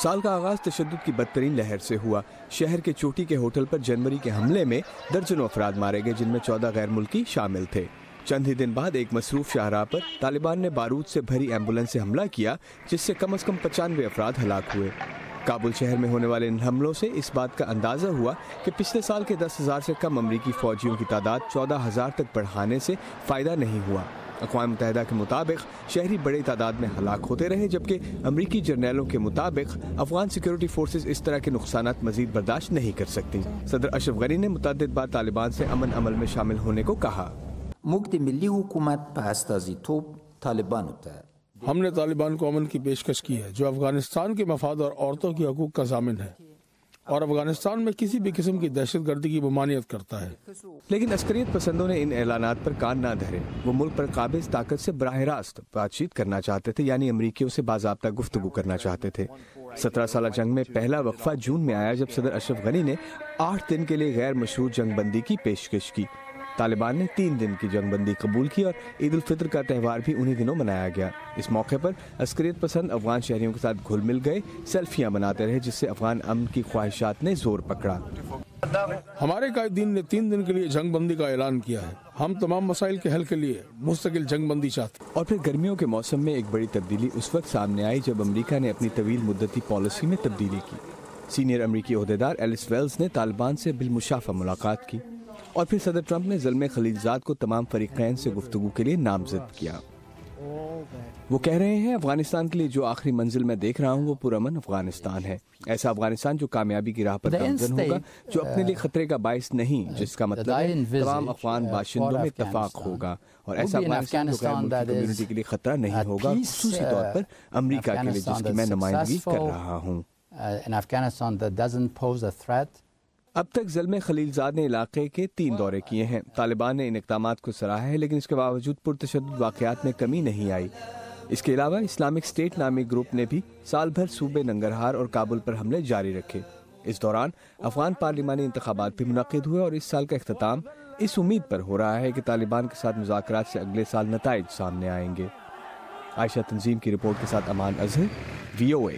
سال کا آغاز تشدد کی بدترین لہر سے ہوا۔ شہر کے چوٹی کے ہوٹل پر جنوری کے حملے میں درجنوں افراد مارے گئے، جن میں 14 غیر ملکی شامل تھے۔ چند ہی دن بعد ایک مصروف شاہراہ پر طالبان نے بارود سے بھری ایمبولینس سے حملہ کیا، جس سے کم از کم 95 افراد ہلاک ہوئے۔ کابل شہر میں ہونے والے ان حملوں سے اس بات کا اندازہ ہوا کہ پچھلے سال کے 10,000 سے کم امریکی فوجیوں کی تعداد 14,000 تک بڑھانے سے فائدہ نہیں ہوا۔ اقوام متحدہ کے مطابق شہری بڑی تعداد میں ہلاک ہوتے رہے، جبکہ امریکی جرنیلوں کے مطابق افغان سیکیورٹی فورسز اس طرح کے نقصانات مزید برداشت نہیں کر سکتی۔ صدر اشرف غنی نے متعدد بار طالبان سے امن عمل میں شامل ہونے کو کہا۔ ہم نے طالبان کو امن کی پیشکش کی ہے، جو افغانستان کے مفاد اور عورتوں کے حقوق کا ضامن ہے اور افغانستان میں کسی بھی قسم کی دہشت گردی کی ممانعت کرتا ہے۔ لیکن عسکریت پسندوں نے ان اعلانات پر کان نہ دھرے۔ وہ ملک پر قابض طاقت سے براہ راست بات چیت کرنا چاہتے تھے، یعنی امریکیوں سے باضابطہ گفتگو کرنا چاہتے تھے۔ 17 سالہ جنگ میں پہلا وقفہ جون میں آیا، جب صدر اشرف غنی نے 8 دن کے لیے غیر مشروط جنگ بندی کی پیشکش کی۔ طالبان نے 3 دن کی جنگ بندی قبول کی اور عید الفطر کا تہوار بھی انہی دنوں منایا گیا۔ اس موقع پر عسکریت پسند افغان شہریوں کے ساتھ گھل مل گئے، سیلفیاں بناتے رہے، جس سے افغان امن کی خواہشات نے زور پکڑا۔ ہمارے قائدین نے 3 دن کے لیے جنگ بندی کا اعلان کیا ہے۔ ہم تمام مسائل کے حل کے لیے مستقل جنگ بندی چاہتے ہیں۔ اور پھر گرمیوں کے موسم میں ایک بڑی تبدیلی اس وقت سامنے آئی جب امریکہ نے اپنی طویل مدتی پالیسی میں تبدیلی کی۔ سینئر امریکی عہدیدار ایلس ویلز نے طالبان سے بالمشافہ ملاقات کی، اور پھر صدر ٹرمپ نے زلمے خلیلزاد کو تمام فریقین سے گفتگو کے لیے نامزد کیا۔ وہ کہہ رہے ہیں، افغانستان کے لیے جو آخری منزل میں دیکھ رہا ہوں وہ پرامن افغانستان ہے، ایسا افغانستان جو کامیابی کی راہ پر گامزن ہوگا، جو اپنے لیے خطرے کا باعث نہیں، جس کا مطلب ہے تمام افغان باشندوں میں اتفاق ہوگا، اور ایسا افغانستان جو غیر ملکی کمیونٹی کے لیے خطرہ نہیں ہوگا، خصوصی طور پر امریکہ کے لیے جس کی میں نمائندگی کر رہا ہوں۔ اب تک زلمے خلیلزاد نے علاقے کے 3 دورے کیے ہیں۔ طالبان نے ان اقدامات کو سراہا ہے، لیکن اس کے باوجود پرتشدد واقعات میں کمی نہیں آئی۔ اس کے علاوہ اسلامک اسٹیٹ نامی گروپ نے بھی سال بھر صوبے ننگرہار اور کابل پر حملے جاری رکھے۔ اس دوران افغان پارلیمانی انتخابات بھی منعقد ہوئے، اور اس سال کا اختتام اس امید پر ہو رہا ہے کہ طالبان کے ساتھ مذاکرات سے اگلے سال نتائج سامنے آئیں گے۔ عائشہ تنظیم کی رپورٹ کے ساتھ امان اظہر، VOA۔